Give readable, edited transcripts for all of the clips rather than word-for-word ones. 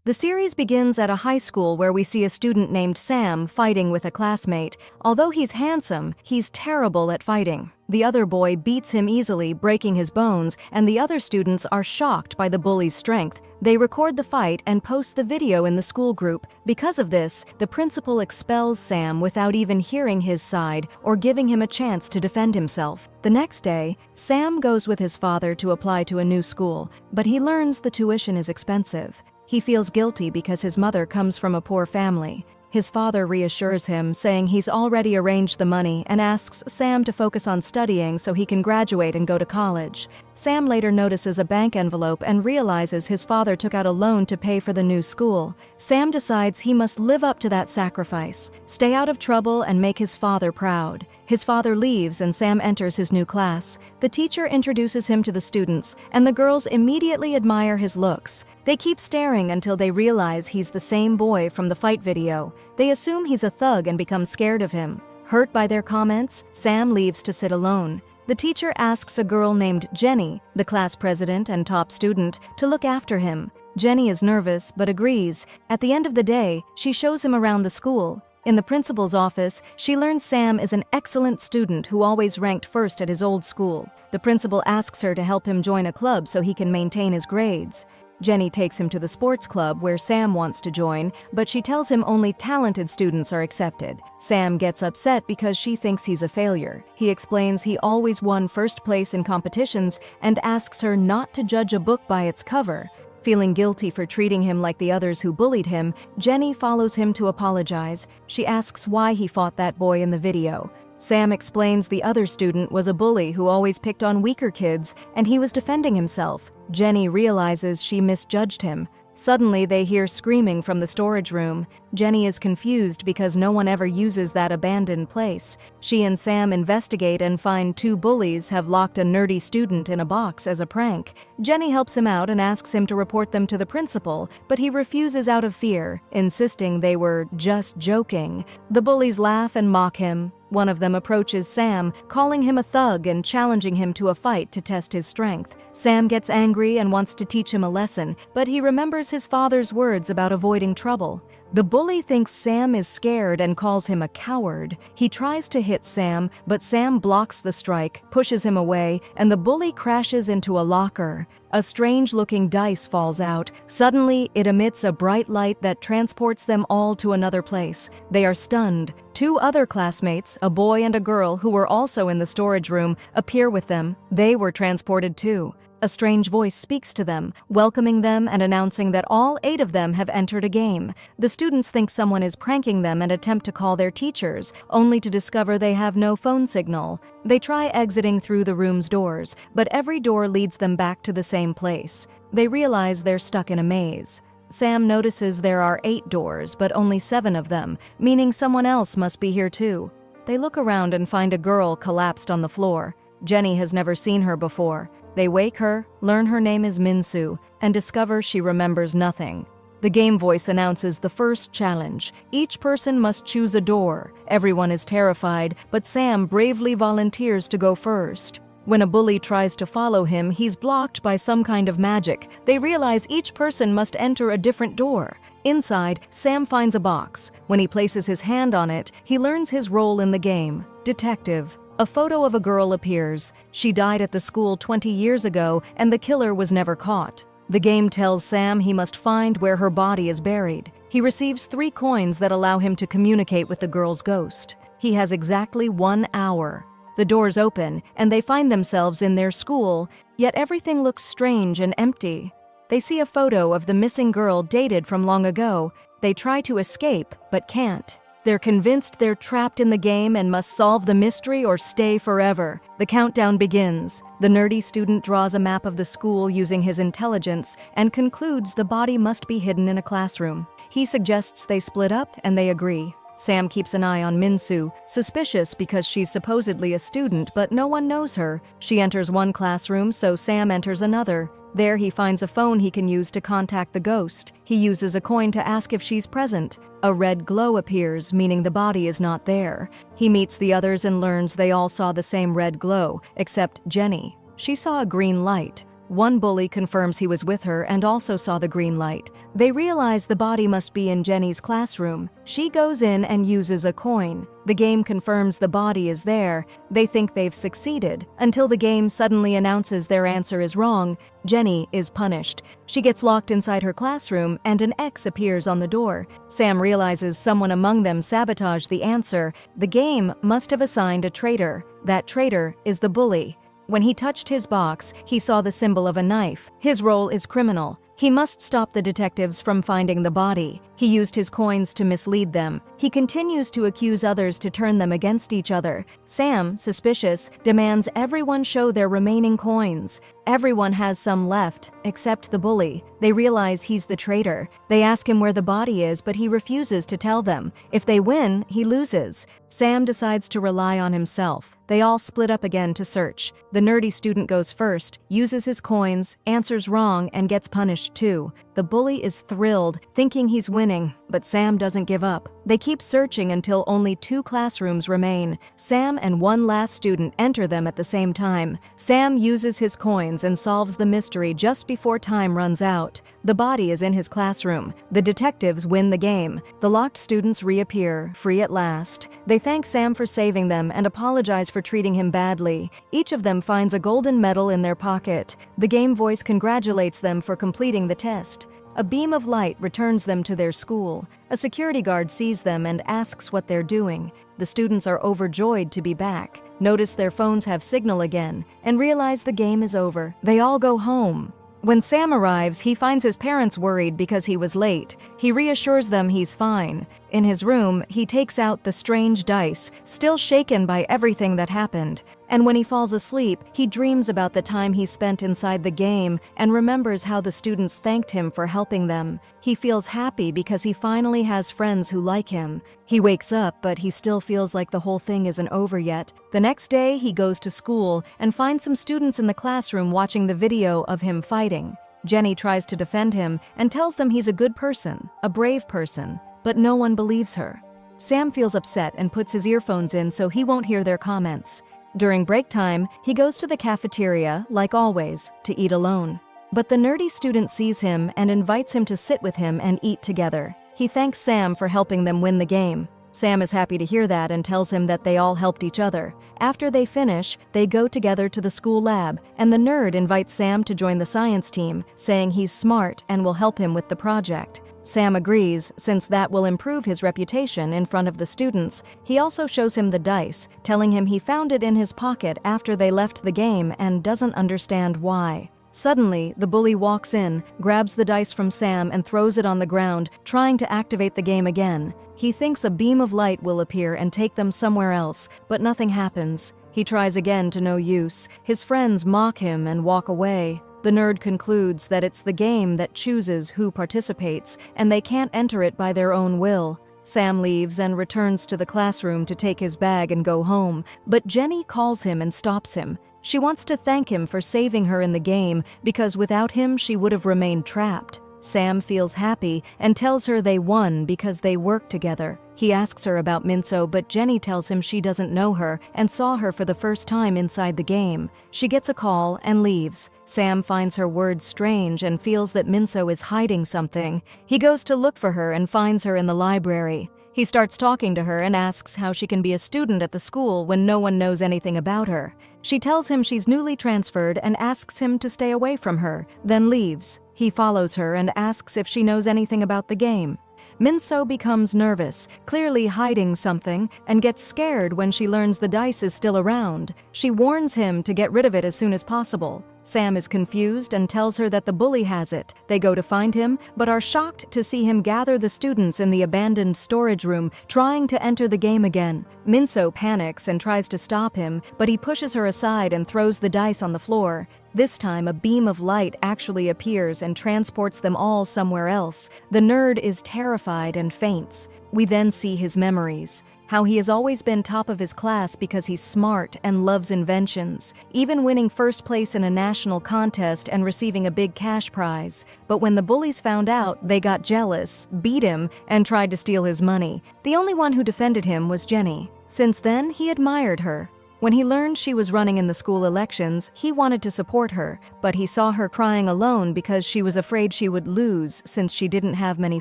The series begins at a high school where we see a student named Sam fighting with a classmate. Although he's handsome, he's terrible at fighting. The other boy beats him easily, breaking his bones, and the other students are shocked by the bully's strength. They record the fight and post the video in the school group. Because of this, the principal expels Sam without even hearing his side or giving him a chance to defend himself. The next day, Sam goes with his father to apply to a new school, but he learns the tuition is expensive. He feels guilty because his mother comes from a poor family. His father reassures him, saying he's already arranged the money, and asks Sam to focus on studying so he can graduate and go to college. Sam later notices a bank envelope and realizes his father took out a loan to pay for the new school. Sam decides he must live up to that sacrifice, stay out of trouble, and make his father proud. His father leaves and Sam enters his new class. The teacher introduces him to the students, and the girls immediately admire his looks. They keep staring until they realize he's the same boy from the fight video. They assume he's a thug and become scared of him. Hurt by their comments, Sam leaves to sit alone. The teacher asks a girl named Jenny, the class president and top student, to look after him. Jenny is nervous but agrees. At the end of the day, she shows him around the school. In the principal's office, she learns Sam is an excellent student who always ranked first at his old school. The principal asks her to help him join a club so he can maintain his grades. Jenny takes him to the sports club where Sam wants to join, but she tells him only talented students are accepted. Sam gets upset because she thinks he's a failure. He explains he always won first place in competitions and asks her not to judge a book by its cover. Feeling guilty for treating him like the others who bullied him, Jenny follows him to apologize. She asks why he fought that boy in the video. Sam explains the other student was a bully who always picked on weaker kids, and he was defending himself. Jenny realizes she misjudged him. Suddenly, they hear screaming from the storage room. Jenny is confused because no one ever uses that abandoned place. She and Sam investigate and find two bullies have locked a nerdy student in a box as a prank. Jenny helps him out and asks him to report them to the principal, but he refuses out of fear, insisting they were just joking. The bullies laugh and mock him. One of them approaches Sam, calling him a thug and challenging him to a fight to test his strength. Sam gets angry and wants to teach him a lesson, but he remembers his father's words about avoiding trouble. The bully thinks Sam is scared and calls him a coward. He tries to hit Sam, but Sam blocks the strike, pushes him away, and the bully crashes into a locker. A strange-looking dice falls out. Suddenly, it emits a bright light that transports them all to another place. They are stunned. Two other classmates, a boy and a girl who were also in the storage room, appear with them. They were transported too. A strange voice speaks to them, welcoming them and announcing that all 8 of them have entered a game. The students think someone is pranking them and attempt to call their teachers, only to discover they have no phone signal. They try exiting through the room's doors, but every door leads them back to the same place. They realize they're stuck in a maze. Sam notices there are 8 doors, but only 7 of them, meaning someone else must be here too. They look around and find a girl collapsed on the floor. Jenny has never seen her before. They wake her, learn her name is Minsu, and discover she remembers nothing. The game voice announces the first challenge. Each person must choose a door. Everyone is terrified, but Sam bravely volunteers to go first. When a bully tries to follow him, he's blocked by some kind of magic. They realize each person must enter a different door. Inside, Sam finds a box. When he places his hand on it, he learns his role in the game: detective. A photo of a girl appears. She died at the school 20 years ago, and the killer was never caught. The game tells Sam he must find where her body is buried. He receives 3 coins that allow him to communicate with the girl's ghost. He has exactly 1 hour. The doors open, and they find themselves in their school, yet everything looks strange and empty. They see a photo of the missing girl dated from long ago. They try to escape, but can't. They're convinced they're trapped in the game and must solve the mystery or stay forever. The countdown begins. The nerdy student draws a map of the school using his intelligence and concludes the body must be hidden in a classroom. He suggests they split up, and they agree. Sam keeps an eye on Minsu, suspicious because she's supposedly a student, but no one knows her. She enters one classroom, so Sam enters another. There he finds a phone he can use to contact the ghost. He uses a coin to ask if she's present. A red glow appears, meaning the body is not there. He meets the others and learns they all saw the same red glow, except Jenny. She saw a green light. One bully confirms he was with her and also saw the green light. They realize the body must be in Jenny's classroom. She goes in and uses a coin. The game confirms the body is there. They think they've succeeded, until the game suddenly announces their answer is wrong. Jenny is punished. She gets locked inside her classroom and an X appears on the door. Sam realizes someone among them sabotaged the answer. The game must have assigned a traitor. That traitor is the bully. When he touched his box, he saw the symbol of a knife. His role is criminal. He must stop the detectives from finding the body. He used his coins to mislead them. He continues to accuse others to turn them against each other. Sam, suspicious, demands everyone show their remaining coins. Everyone has some left, except the bully. They realize he's the traitor. They ask him where the body is, but he refuses to tell them. If they win, he loses. Sam decides to rely on himself. They all split up again to search. The nerdy student goes first, uses his coins, answers wrong, and gets punished too. The bully is thrilled, thinking he's winning, but Sam doesn't give up. They keep searching until only 2 classrooms remain. Sam and one last student enter them at the same time. Sam uses his coins and solves the mystery just before time runs out. The body is in his classroom. The detectives win the game. The locked students reappear, free at last. They thank Sam for saving them and apologize for treating him badly. Each of them finds a golden medal in their pocket. The game voice congratulates them for completing the test. A beam of light returns them to their school. A security guard sees them and asks what they're doing. The students are overjoyed to be back, notice their phones have signal again, and realize the game is over. They all go home. When Sam arrives, he finds his parents worried because he was late. He reassures them he's fine. In his room, he takes out the strange dice, still shaken by everything that happened. And when he falls asleep, he dreams about the time he spent inside the game and remembers how the students thanked him for helping them. He feels happy because he finally has friends who like him. He wakes up, but he still feels like the whole thing isn't over yet. The next day, he goes to school and finds some students in the classroom watching the video of him fighting. Jenny tries to defend him and tells them he's a good person, a brave person, but no one believes her. Sam feels upset and puts his earphones in so he won't hear their comments. During break time, he goes to the cafeteria, like always, to eat alone. But the nerdy student sees him and invites him to sit with him and eat together. He thanks Sam for helping them win the game. Sam is happy to hear that and tells him that they all helped each other. After they finish, they go together to the school lab, and the nerd invites Sam to join the science team, saying he's smart and will help him with the project. Sam agrees, since that will improve his reputation in front of the students. He also shows him the dice, telling him he found it in his pocket after they left the game and doesn't understand why. Suddenly, the bully walks in, grabs the dice from Sam and throws it on the ground, trying to activate the game again. He thinks a beam of light will appear and take them somewhere else, but nothing happens. He tries again to no use. His friends mock him and walk away. The nerd concludes that it's the game that chooses who participates, and they can't enter it by their own will. Sam leaves and returns to the classroom to take his bag and go home, but Jenny calls him and stops him. She wants to thank him for saving her in the game because without him she would have remained trapped. Sam feels happy and tells her they won because they worked together. He asks her about Minso, but Jenny tells him she doesn't know her and saw her for the first time inside the game. She gets a call and leaves. Sam finds her words strange and feels that Minso is hiding something. He goes to look for her and finds her in the library. He starts talking to her and asks how she can be a student at the school when no one knows anything about her. She tells him she's newly transferred and asks him to stay away from her, then leaves. He follows her and asks if she knows anything about the game. Minso becomes nervous, clearly hiding something, and gets scared when she learns the dice is still around. She warns him to get rid of it as soon as possible. Sam is confused and tells her that the bully has it. They go to find him, but are shocked to see him gather the students in the abandoned storage room, trying to enter the game again. Minso panics and tries to stop him, but he pushes her aside and throws the dice on the floor. This time, a beam of light actually appears and transports them all somewhere else. The nerd is terrified and faints. We then see his memories. How he has always been top of his class because he's smart and loves inventions, even winning first place in a national contest and receiving a big cash prize. But when the bullies found out, they got jealous, beat him, and tried to steal his money. The only one who defended him was Jenny. Since then, he admired her. When he learned she was running in the school elections, he wanted to support her, but he saw her crying alone because she was afraid she would lose since she didn't have many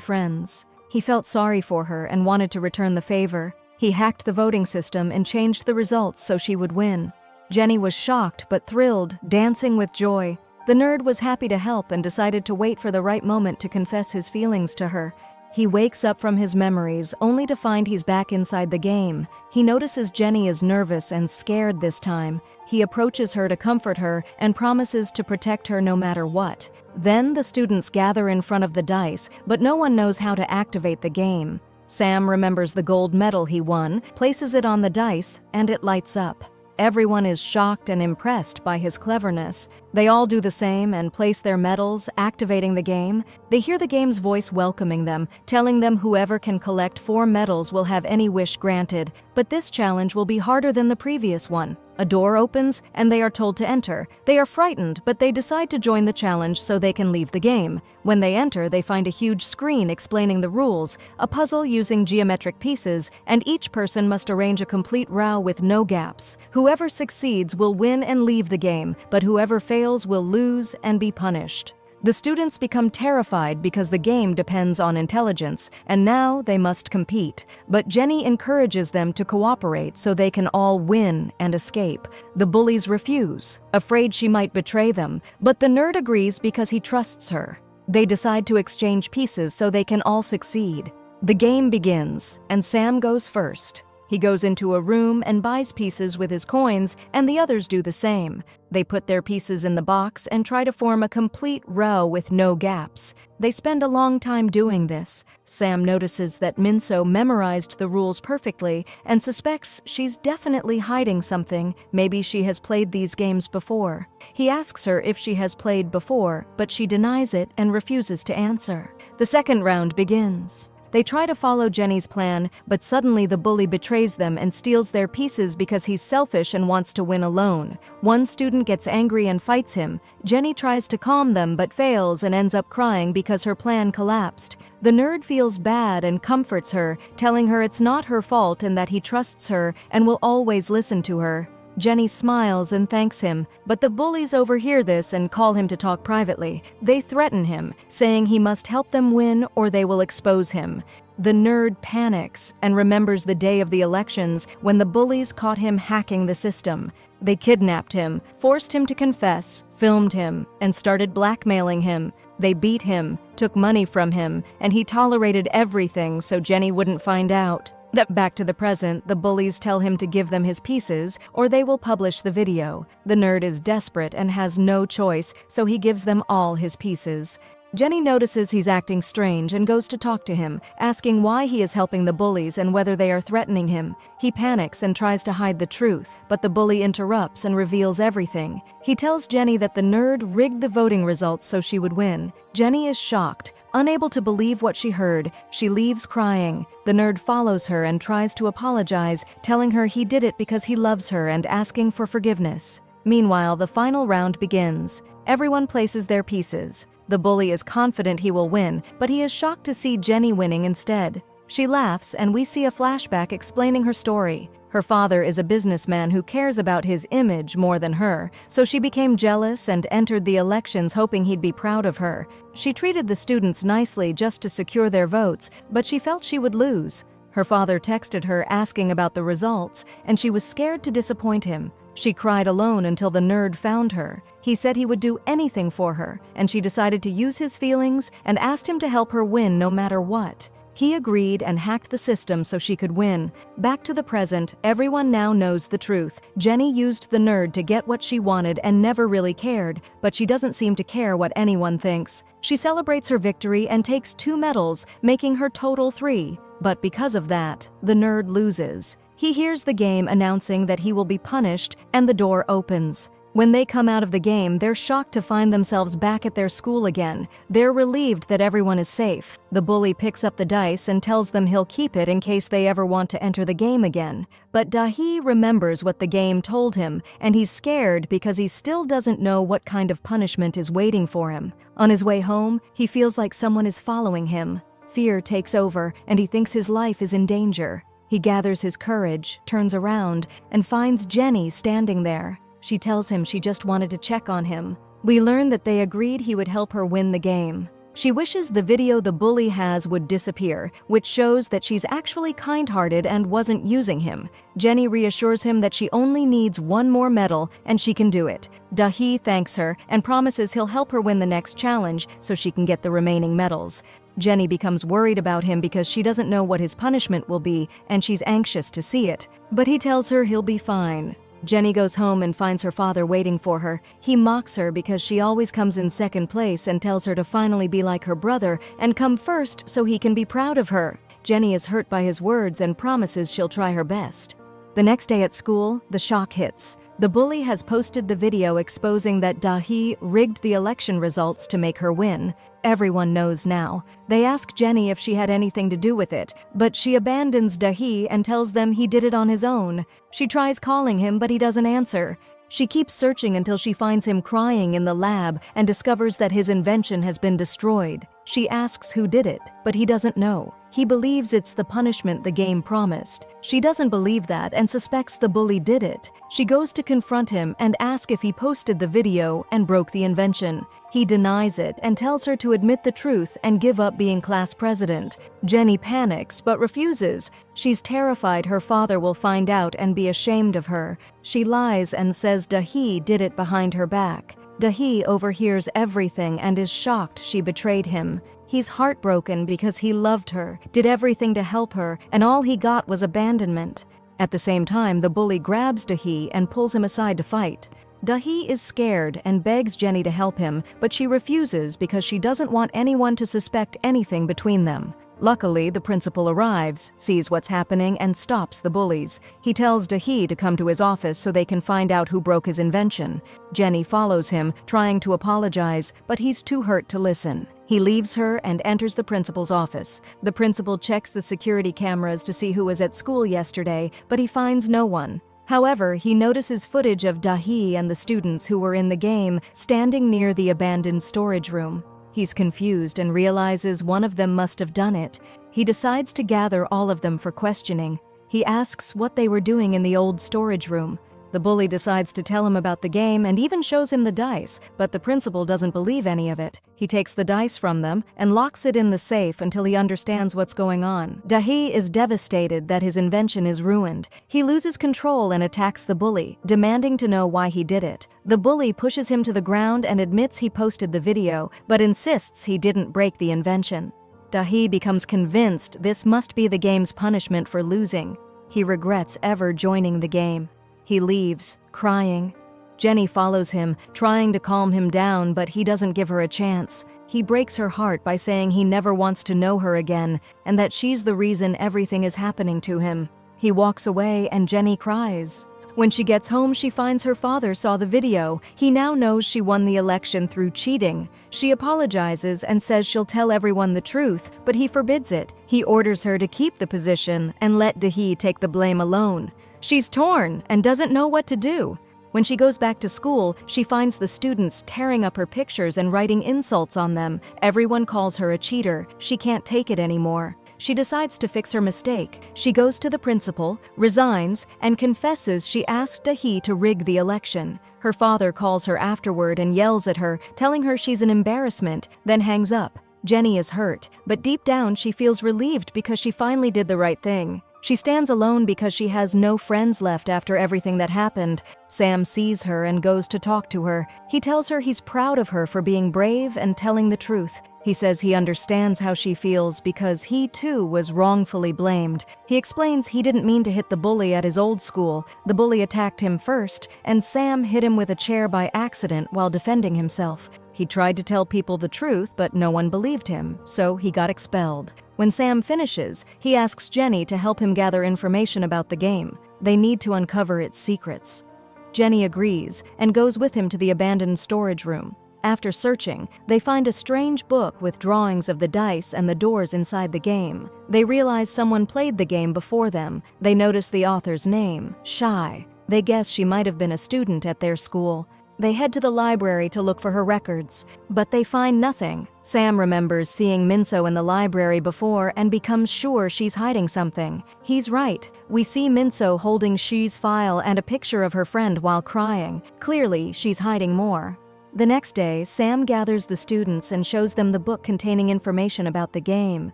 friends. He felt sorry for her and wanted to return the favor. He hacked the voting system and changed the results so she would win. Jenny was shocked but thrilled, dancing with joy. The nerd was happy to help and decided to wait for the right moment to confess his feelings to her. He wakes up from his memories only to find he's back inside the game. He notices Jenny is nervous and scared this time. He approaches her to comfort her and promises to protect her no matter what. Then the students gather in front of the dice, but no one knows how to activate the game. Sam remembers the gold medal he won, places it on the dice, and it lights up. Everyone is shocked and impressed by his cleverness. They all do the same and place their medals, activating the game. They hear the game's voice welcoming them, telling them whoever can collect 4 medals will have any wish granted. But this challenge will be harder than the previous one. A door opens, and they are told to enter. They are frightened, but they decide to join the challenge so they can leave the game. When they enter, they find a huge screen explaining the rules, a puzzle using geometric pieces, and each person must arrange a complete row with no gaps. Whoever succeeds will win and leave the game, but whoever fails will lose and be punished. The students become terrified because the game depends on intelligence, and now they must compete. But Jenny encourages them to cooperate so they can all win and escape. The bullies refuse, afraid she might betray them, but the nerd agrees because he trusts her. They decide to exchange pieces so they can all succeed. The game begins, and Sam goes first. He goes into a room and buys pieces with his coins, and the others do the same. They put their pieces in the box and try to form a complete row with no gaps. They spend a long time doing this. Sam notices that Minso memorized the rules perfectly and suspects she's definitely hiding something. Maybe she has played these games before. He asks her if she has played before, but she denies it and refuses to answer. The second round begins. They try to follow Jenny's plan, but suddenly the bully betrays them and steals their pieces because he's selfish and wants to win alone. One student gets angry and fights him. Jenny tries to calm them but fails and ends up crying because her plan collapsed. The nerd feels bad and comforts her, telling her it's not her fault and that he trusts her and will always listen to her. Jenny smiles and thanks him, but the bullies overhear this and call him to talk privately. They threaten him, saying he must help them win or they will expose him. The nerd panics and remembers the day of the elections when the bullies caught him hacking the system. They kidnapped him, forced him to confess, filmed him, and started blackmailing him. They beat him, took money from him, and he tolerated everything so Jenny wouldn't find out. Back to the present, the bullies tell him to give them his pieces or they will publish the video. The nerd is desperate and has no choice, so he gives them all his pieces. Jenny notices he's acting strange and goes to talk to him, asking why he is helping the bullies and whether they are threatening him. He panics and tries to hide the truth, but the bully interrupts and reveals everything. He tells Jenny that the nerd rigged the voting results so she would win. Jenny is shocked. Unable to believe what she heard, she leaves crying. The nerd follows her and tries to apologize, telling her he did it because he loves her and asking for forgiveness. Meanwhile, the final round begins. Everyone places their pieces. The bully is confident he will win, but he is shocked to see Jenny winning instead. She laughs, and we see a flashback explaining her story. Her father is a businessman who cares about his image more than her, so she became jealous and entered the elections hoping he'd be proud of her. She treated the students nicely just to secure their votes, but she felt she would lose. Her father texted her asking about the results, and she was scared to disappoint him. She cried alone until the nerd found her. He said he would do anything for her, and she decided to use his feelings and asked him to help her win no matter what. He agreed and hacked the system so she could win. Back to the present, everyone now knows the truth. Jenny used the nerd to get what she wanted and never really cared, but she doesn't seem to care what anyone thinks. She celebrates her victory and takes 2 medals, making her total 3. But because of that, the nerd loses. He hears the game announcing that he will be punished, and the door opens. When they come out of the game, they're shocked to find themselves back at their school again. They're relieved that everyone is safe. The bully picks up the dice and tells them he'll keep it in case they ever want to enter the game again. But Dahi remembers what the game told him, and he's scared because he still doesn't know what kind of punishment is waiting for him. On his way home, he feels like someone is following him. Fear takes over, and he thinks his life is in danger. He gathers his courage, turns around, and finds Jenny standing there. She tells him she just wanted to check on him. We learn that they agreed he would help her win the game. She wishes the video the bully has would disappear, which shows that she's actually kind-hearted and wasn't using him. Jenny reassures him that she only needs one more medal and she can do it. Dahi thanks her and promises he'll help her win the next challenge so she can get the remaining medals. Jenny becomes worried about him because she doesn't know what his punishment will be and she's anxious to see it. But he tells her he'll be fine. Jenny goes home and finds her father waiting for her. He mocks her because she always comes in second place and tells her to finally be like her brother and come first so he can be proud of her. Jenny is hurt by his words and promises she'll try her best. The next day at school, the shock hits. The bully has posted the video exposing that Dahi rigged the election results to make her win. Everyone knows now. They ask Jenny if she had anything to do with it, but she abandons Dahi and tells them he did it on his own. She tries calling him, but he doesn't answer. She keeps searching until she finds him crying in the lab and discovers that his invention has been destroyed. She asks who did it, but he doesn't know. He believes it's the punishment the game promised. She doesn't believe that and suspects the bully did it. She goes to confront him and ask if he posted the video and broke the invention. He denies it and tells her to admit the truth and give up being class president. Jenny panics but refuses. She's terrified her father will find out and be ashamed of her. She lies and says Dahi did it behind her back. Dahi overhears everything and is shocked she betrayed him. He's heartbroken because he loved her, did everything to help her, and all he got was abandonment. At the same time, the bully grabs Dahi and pulls him aside to fight. Dahi is scared and begs Jenny to help him, but she refuses because she doesn't want anyone to suspect anything between them. Luckily, the principal arrives, sees what's happening, and stops the bullies. He tells Dahi to come to his office so they can find out who broke his invention. Jenny follows him, trying to apologize, but he's too hurt to listen. He leaves her and enters the principal's office. The principal checks the security cameras to see who was at school yesterday, but he finds no one. However, he notices footage of Dahi and the students who were in the game standing near the abandoned storage room. He's confused and realizes one of them must have done it. He decides to gather all of them for questioning. He asks what they were doing in the old storage room. The bully decides to tell him about the game and even shows him the dice, but the principal doesn't believe any of it. He takes the dice from them and locks it in the safe until he understands what's going on. Dahi is devastated that his invention is ruined. He loses control and attacks the bully, demanding to know why he did it. The bully pushes him to the ground and admits he posted the video, but insists he didn't break the invention. Dahi becomes convinced this must be the game's punishment for losing. He regrets ever joining the game. He leaves, crying. Jenny follows him, trying to calm him down, but he doesn't give her a chance. He breaks her heart by saying he never wants to know her again, and that she's the reason everything is happening to him. He walks away and Jenny cries. When she gets home, she finds her father saw the video. He now knows she won the election through cheating. She apologizes and says she'll tell everyone the truth, but he forbids it. He orders her to keep the position and let Dahi take the blame alone. She's torn and doesn't know what to do. When she goes back to school, she finds the students tearing up her pictures and writing insults on them. Everyone calls her a cheater. She can't take it anymore. She decides to fix her mistake. She goes to the principal, resigns, and confesses she asked Dahi to rig the election. Her father calls her afterward and yells at her, telling her she's an embarrassment, then hangs up. Jenny is hurt, but deep down she feels relieved because she finally did the right thing. She stands alone because she has no friends left after everything that happened. Sam sees her and goes to talk to her. He tells her he's proud of her for being brave and telling the truth. He says he understands how she feels because he too was wrongfully blamed. He explains he didn't mean to hit the bully at his old school. The bully attacked him first, and Sam hit him with a chair by accident while defending himself. He tried to tell people the truth, but no one believed him, so he got expelled. When Sam finishes, he asks Jenny to help him gather information about the game. They need to uncover its secrets. Jenny agrees and goes with him to the abandoned storage room. After searching, they find a strange book with drawings of the dice and the doors inside the game. They realize someone played the game before them. They notice the author's name, Shy. They guess she might have been a student at their school. They head to the library to look for her records, but they find nothing. Sam remembers seeing Minso in the library before and becomes sure she's hiding something. He's right. We see Minso holding Shi's file and a picture of her friend while crying. Clearly, she's hiding more. The next day, Sam gathers the students and shows them the book containing information about the game.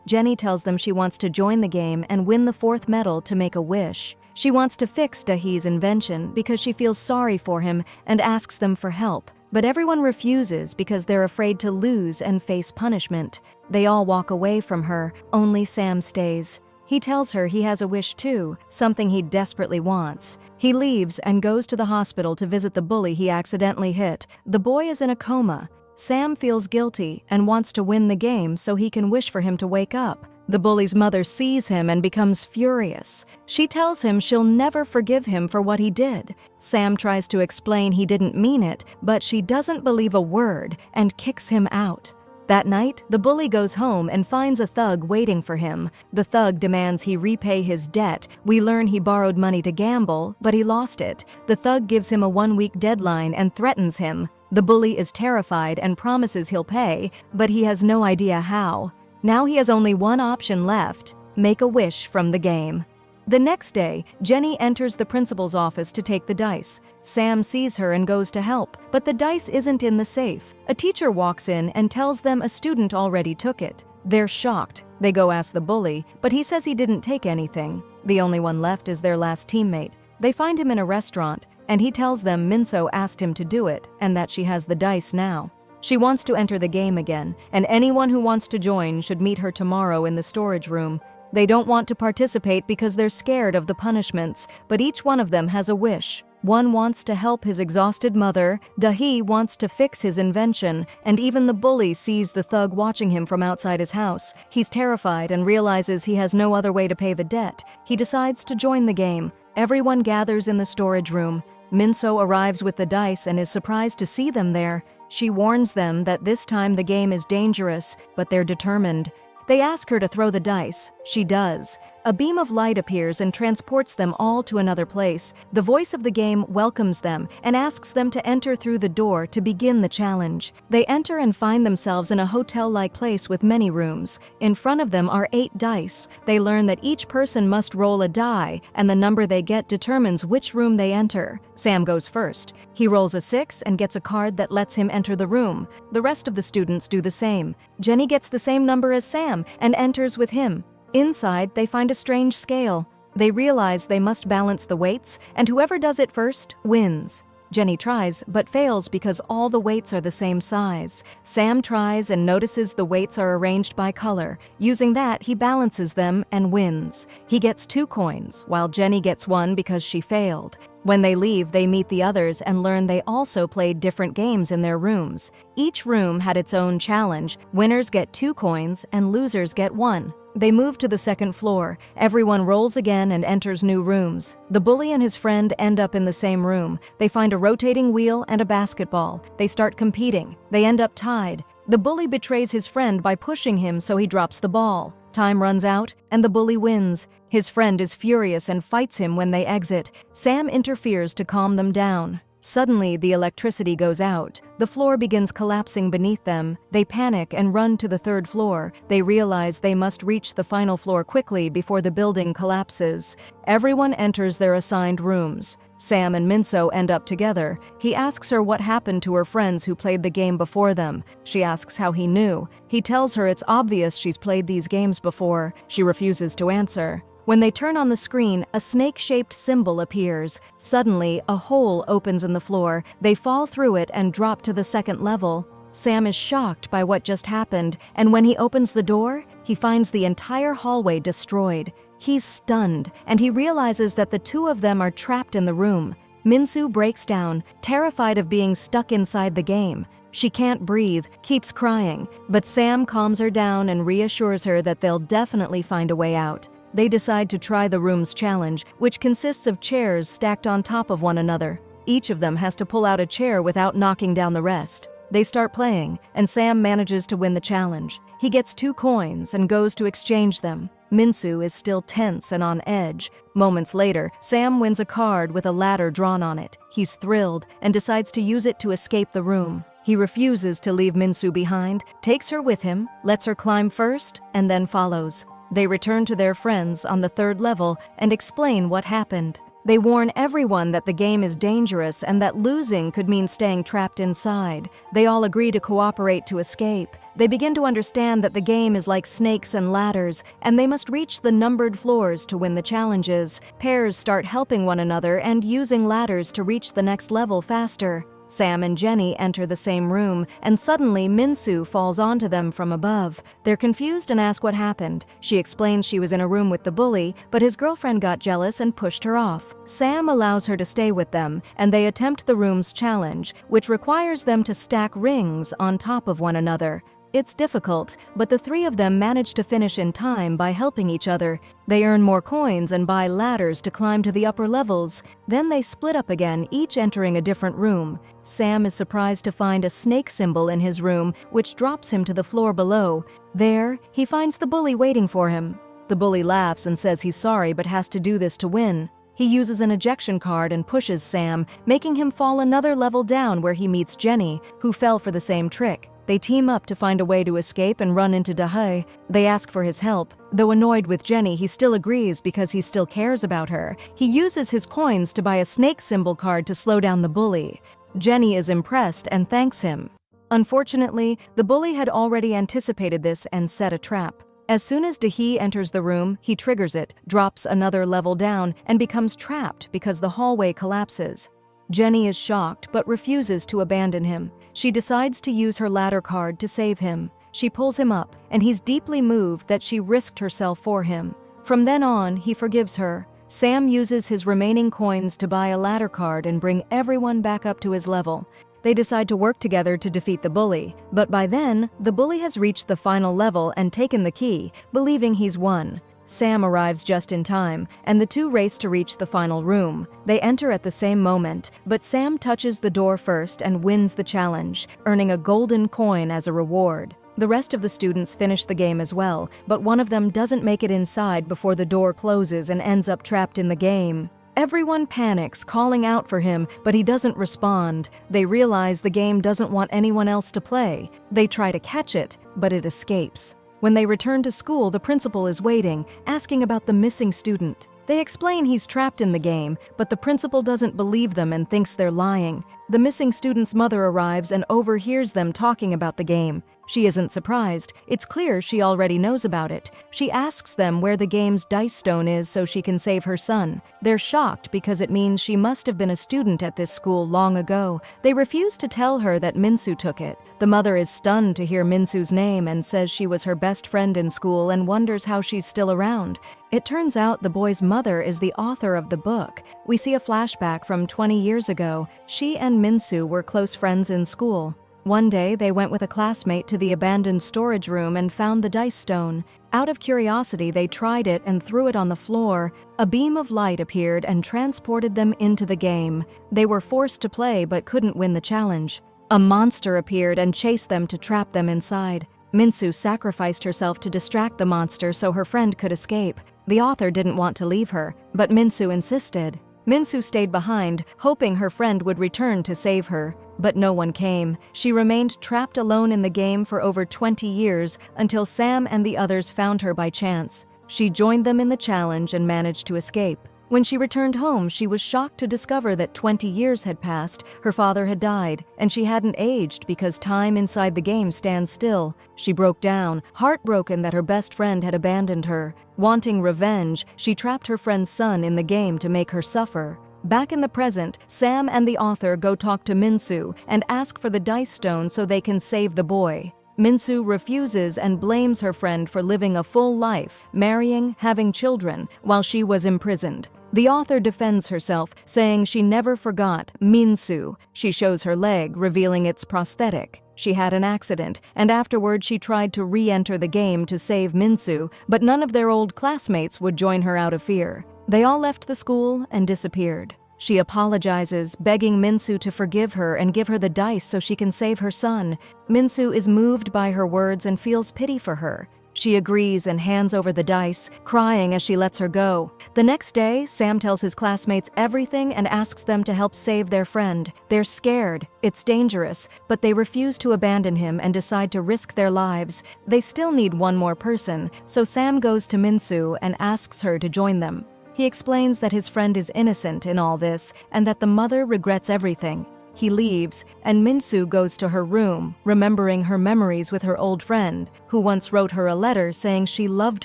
Jenny tells them she wants to join the game and win the 4th medal to make a wish. She wants to fix Dahi's invention because she feels sorry for him and asks them for help. But everyone refuses because they're afraid to lose and face punishment. They all walk away from her, only Sam stays. He tells her he has a wish too, something he desperately wants. He leaves and goes to the hospital to visit the bully he accidentally hit. The boy is in a coma. Sam feels guilty and wants to win the game so he can wish for him to wake up. The bully's mother sees him and becomes furious. She tells him she'll never forgive him for what he did. Sam tries to explain he didn't mean it, but she doesn't believe a word and kicks him out. That night, the bully goes home and finds a thug waiting for him. The thug demands he repay his debt. We learn he borrowed money to gamble, but he lost it. The thug gives him a 1-week deadline and threatens him. The bully is terrified and promises he'll pay, but he has no idea how. Now he has only one option left: make a wish from the game. The next day, Jenny enters the principal's office to take the dice. Sam sees her and goes to help, but the dice isn't in the safe. A teacher walks in and tells them a student already took it. They're shocked. They go ask the bully, but he says he didn't take anything. The only one left is their last teammate. They find him in a restaurant, and he tells them Minso asked him to do it and that she has the dice now. She wants to enter the game again, and anyone who wants to join should meet her tomorrow in the storage room. They don't want to participate because they're scared of the punishments, but each one of them has a wish. One wants to help his exhausted mother, Dahi wants to fix his invention, and even the bully sees the thug watching him from outside his house. He's terrified and realizes he has no other way to pay the debt. He decides to join the game. Everyone gathers in the storage room. Minso arrives with the dice and is surprised to see them there. She warns them that this time the game is dangerous, but they're determined. They ask her to throw the dice. She does. A beam of light appears and transports them all to another place. The voice of the game welcomes them and asks them to enter through the door to begin the challenge. They enter and find themselves in a hotel-like place with many rooms. In front of them are 8 dice. They learn that each person must roll a die, and the number they get determines which room they enter. Sam goes first. He rolls a 6 and gets a card that lets him enter the room. The rest of the students do the same. Jenny gets the same number as Sam and enters with him. Inside, they find a strange scale. They realize they must balance the weights, and whoever does it first wins. Jenny tries, but fails because all the weights are the same size. Sam tries and notices the weights are arranged by color. Using that, he balances them and wins. He gets 2 coins, while Jenny gets 1 because she failed. When they leave, they meet the others and learn they also played different games in their rooms. Each room had its own challenge. Winners get 2 coins and losers get 1. They move to the 2nd floor. Everyone rolls again and enters new rooms. The bully and his friend end up in the same room. They find a rotating wheel and a basketball. They start competing. They end up tied. The bully betrays his friend by pushing him so he drops the ball. Time runs out, and the bully wins. His friend is furious and fights him when they exit. Sam interferes to calm them down. Suddenly, the electricity goes out. The floor begins collapsing beneath them. They panic and run to the 3rd floor. They realize they must reach the final floor quickly before the building collapses. Everyone enters their assigned rooms. Sam and Minso end up together. He asks her what happened to her friends who played the game before them. She asks how he knew. He tells her it's obvious she's played these games before. She refuses to answer. When they turn on the screen, a snake-shaped symbol appears. Suddenly, a hole opens in the floor. They fall through it and drop to the 2nd level. Sam is shocked by what just happened, and when he opens the door, he finds the entire hallway destroyed. He's stunned, and he realizes that the 2 of them are trapped in the room. Minso breaks down, terrified of being stuck inside the game. She can't breathe, keeps crying, but Sam calms her down and reassures her that they'll definitely find a way out. They decide to try the room's challenge, which consists of chairs stacked on top of one another. Each of them has to pull out a chair without knocking down the rest. They start playing, and Sam manages to win the challenge. He gets 2 coins and goes to exchange them. Min-soo is still tense and on edge. Moments later, Sam wins a card with a ladder drawn on it. He's thrilled and decides to use it to escape the room. He refuses to leave Min-soo behind, takes her with him, lets her climb first, and then follows. They return to their friends on the 3rd level and explain what happened. They warn everyone that the game is dangerous and that losing could mean staying trapped inside. They all agree to cooperate to escape. They begin to understand that the game is like snakes and ladders, and they must reach the numbered floors to win the challenges. Pairs start helping one another and using ladders to reach the next level faster. Sam and Jenny enter the same room, and suddenly Min-soo falls onto them from above. They're confused and ask what happened. She explains she was in a room with the bully, but his girlfriend got jealous and pushed her off. Sam allows her to stay with them, and they attempt the room's challenge, which requires them to stack rings on top of one another. It's difficult, but the 3 of them manage to finish in time by helping each other. They earn more coins and buy ladders to climb to the upper levels. Then they split up again, each entering a different room. Sam is surprised to find a snake symbol in his room, which drops him to the floor below. There, he finds the bully waiting for him. The bully laughs and says he's sorry but has to do this to win. He uses an ejection card and pushes Sam, making him fall another level down where he meets Jenny, who fell for the same trick. They team up to find a way to escape and run into Die. They ask for his help. Though annoyed with Jenny, he still agrees because he still cares about her. He uses his coins to buy a snake symbol card to slow down the bully. Jenny is impressed and thanks him. Unfortunately, the bully had already anticipated this and set a trap. As soon as Dahi enters the room, he triggers it, drops another level down, and becomes trapped because the hallway collapses. Jenny is shocked but refuses to abandon him. She decides to use her ladder card to save him. She pulls him up, and he's deeply moved that she risked herself for him. From then on, he forgives her. Sam uses his remaining coins to buy a ladder card and bring everyone back up to his level. They decide to work together to defeat the bully, but by then, the bully has reached the final level and taken the key, believing he's won. Sam arrives just in time, and the 2 race to reach the final room. They enter at the same moment, but Sam touches the door first and wins the challenge, earning a golden coin as a reward. The rest of the students finish the game as well, but one of them doesn't make it inside before the door closes and ends up trapped in the game. Everyone panics, calling out for him, but he doesn't respond. They realize the game doesn't want anyone else to play. They try to catch it, but it escapes. When they return to school, the principal is waiting, asking about the missing student. They explain he's trapped in the game, but the principal doesn't believe them and thinks they're lying. The missing student's mother arrives and overhears them talking about the game. She isn't surprised. It's clear she already knows about it. She asks them where the game's dice stone is so she can save her son. They're shocked because it means she must have been a student at this school long ago. They refuse to tell her that Min-soo took it. The mother is stunned to hear Min-soo's name and says she was her best friend in school and wonders how she's still around. It turns out the boy's mother is the author of the book. We see a flashback from 20 years ago. She and Min-soo were close friends in school. One day, they went with a classmate to the abandoned storage room and found the dice stone. Out of curiosity, they tried it and threw it on the floor. A beam of light appeared and transported them into the game. They were forced to play but couldn't win the challenge. A monster appeared and chased them to trap them inside. Min-soo sacrificed herself to distract the monster so her friend could escape. The author didn't want to leave her, but Min-soo insisted. Min-soo stayed behind, hoping her friend would return to save her. But no one came. She remained trapped alone in the game for over 20 years until Sam and the others found her by chance. She joined them in the challenge and managed to escape. When she returned home, she was shocked to discover that 20 years had passed, her father had died, and she hadn't aged because time inside the game stands still. She broke down, heartbroken that her best friend had abandoned her. Wanting revenge, she trapped her friend's son in the game to make her suffer. Back in the present, Sam and the author go talk to Min-soo and ask for the dice stone so they can save the boy. Min-soo refuses and blames her friend for living a full life, marrying, having children, while she was imprisoned. The author defends herself, saying she never forgot Min-soo. She shows her leg, revealing it's prosthetic. She had an accident, and afterward she tried to re-enter the game to save Min-soo, but none of their old classmates would join her out of fear. They all left the school and disappeared. She apologizes, begging Minsu to forgive her and give her the dice so she can save her son. Minsu is moved by her words and feels pity for her. She agrees and hands over the dice, crying as she lets her go. The next day, Sam tells his classmates everything and asks them to help save their friend. They're scared, it's dangerous, but they refuse to abandon him and decide to risk their lives. They still need one more person, so Sam goes to Minsu and asks her to join them. He explains that his friend is innocent in all this and that the mother regrets everything. He leaves, and Minsu goes to her room, remembering her memories with her old friend, who once wrote her a letter saying she loved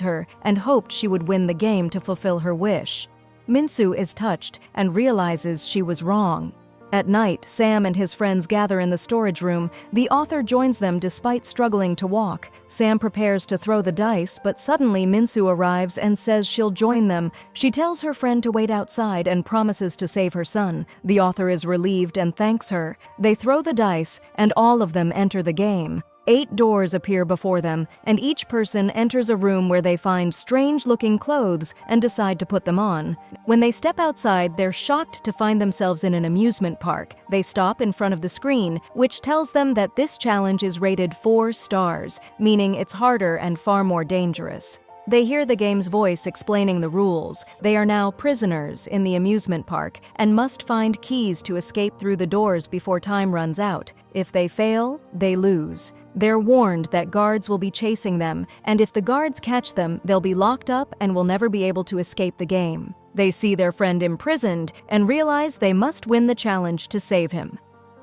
her and hoped she would win the game to fulfill her wish. Minsu is touched and realizes she was wrong. At night, Sam and his friends gather in the storage room. The author joins them despite struggling to walk. Sam prepares to throw the dice, but suddenly Minsu arrives and says she'll join them. She tells her friend to wait outside and promises to save her son. The author is relieved and thanks her. They throw the dice, and all of them enter the game. 8 doors appear before them, and each person enters a room where they find strange-looking clothes and decide to put them on. When they step outside, they're shocked to find themselves in an amusement park. They stop in front of the screen, which tells them that this challenge is rated 4 stars, meaning it's harder and far more dangerous. They hear the game's voice explaining the rules. They are now prisoners in the amusement park and must find keys to escape through the doors before time runs out. If they fail, they lose. They're warned that guards will be chasing them, and if the guards catch them, they'll be locked up and will never be able to escape the game. They see their friend imprisoned and realize they must win the challenge to save him.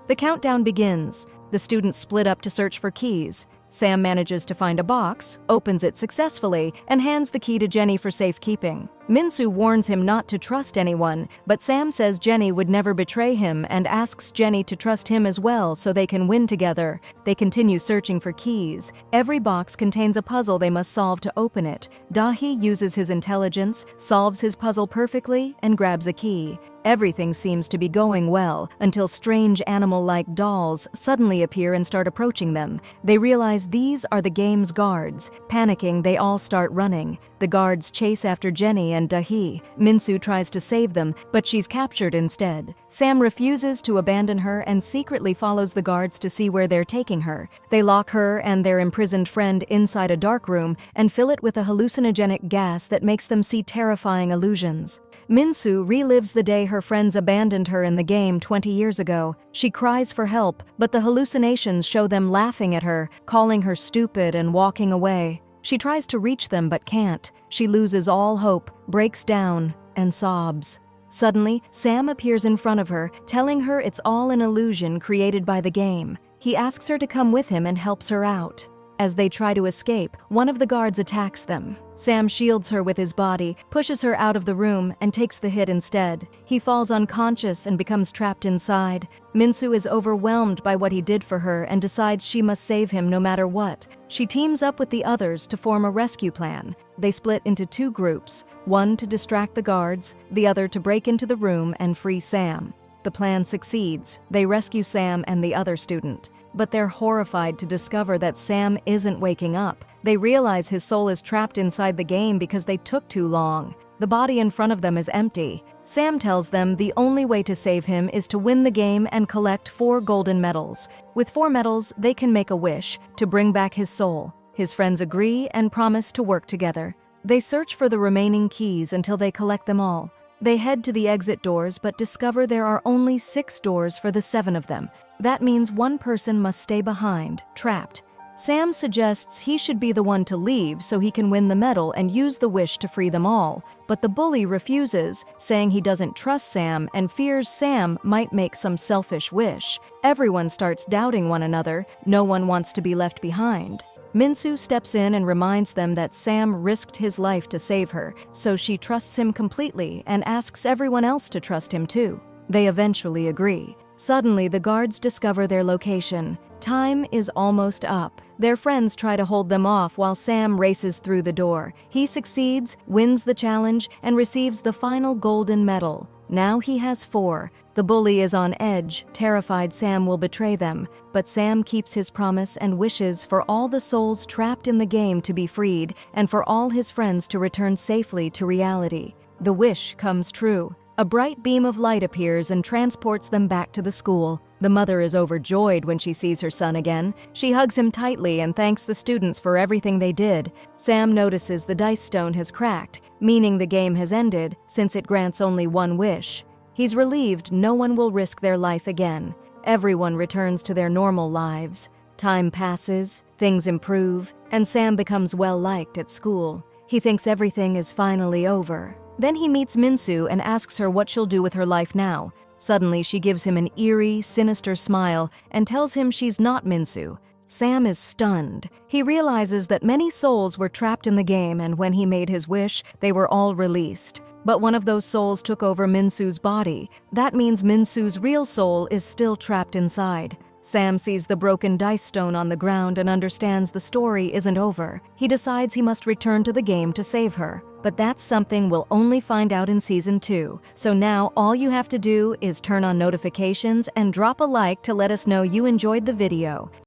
The countdown begins. The students split up to search for keys. Sam manages to find a box, opens it successfully, and hands the key to Jenny for safekeeping. Minsu warns him not to trust anyone, but Sam says Jenny would never betray him and asks Jenny to trust him as well so they can win together. They continue searching for keys. Every box contains a puzzle they must solve to open it. Dahi uses his intelligence, solves his puzzle perfectly, and grabs a key. Everything seems to be going well until strange animal-like dolls suddenly appear and start approaching them. They realize these are the game's guards. Panicking, they all start running. The guards chase after Jenny and Dahi. Minsu tries to save them, but she's captured instead. Sam refuses to abandon her and secretly follows the guards to see where they're taking her. They lock her and their imprisoned friend inside a dark room and fill it with a hallucinogenic gas that makes them see terrifying illusions. Minsu relives the day her friends abandoned her in the game 20 years ago. She cries for help, but the hallucinations show them laughing at her, calling her stupid and walking away. She tries to reach them but can't. She loses all hope, breaks down, and sobs. Suddenly, Sam appears in front of her, telling her it's all an illusion created by the game. He asks her to come with him and helps her out. As they try to escape, one of the guards attacks them. Sam shields her with his body, pushes her out of the room, and takes the hit instead. He falls unconscious and becomes trapped inside. Minsu is overwhelmed by what he did for her and decides she must save him no matter what. She teams up with the others to form a rescue plan. They split into 2 groups, one to distract the guards, the other to break into the room and free Sam. The plan succeeds. They rescue Sam and the other student. But they're horrified to discover that Sam isn't waking up. They realize his soul is trapped inside the game because they took too long. The body in front of them is empty. Sam tells them the only way to save him is to win the game and collect 4 golden medals. With 4 medals, they can make a wish to bring back his soul. His friends agree and promise to work together. They search for the remaining keys until they collect them all. They head to the exit doors but discover there are only 6 doors for the 7 of them. That means one person must stay behind, trapped. Sam suggests he should be the one to leave so he can win the medal and use the wish to free them all. But the bully refuses, saying he doesn't trust Sam and fears Sam might make some selfish wish. Everyone starts doubting one another. No one wants to be left behind. Minsu steps in and reminds them that Sam risked his life to save her, so she trusts him completely and asks everyone else to trust him too. They eventually agree. Suddenly, the guards discover their location. Time is almost up. Their friends try to hold them off while Sam races through the door. He succeeds, wins the challenge, and receives the final golden medal. Now he has 4. The bully is on edge, terrified Sam will betray them. But Sam keeps his promise and wishes for all the souls trapped in the game to be freed and for all his friends to return safely to reality. The wish comes true. A bright beam of light appears and transports them back to the school. The mother is overjoyed when she sees her son again. She hugs him tightly and thanks the students for everything they did. Sam notices the dice stone has cracked, meaning the game has ended since it grants only one wish. He's relieved no one will risk their life again. Everyone returns to their normal lives. Time passes, things improve, and Sam becomes well-liked at school. He thinks everything is finally over. Then he meets Minsu and asks her what she'll do with her life now. Suddenly, she gives him an eerie, sinister smile and tells him she's not Minsu. Sam is stunned. He realizes that many souls were trapped in the game, and when he made his wish, they were all released. But one of those souls took over Minsu's body. That means Minsu's real soul is still trapped inside. Sam sees the broken dice stone on the ground and understands the story isn't over. He decides he must return to the game to save her. But that's something we'll only find out in Season 2. So now all you have to do is turn on notifications and drop a like to let us know you enjoyed the video.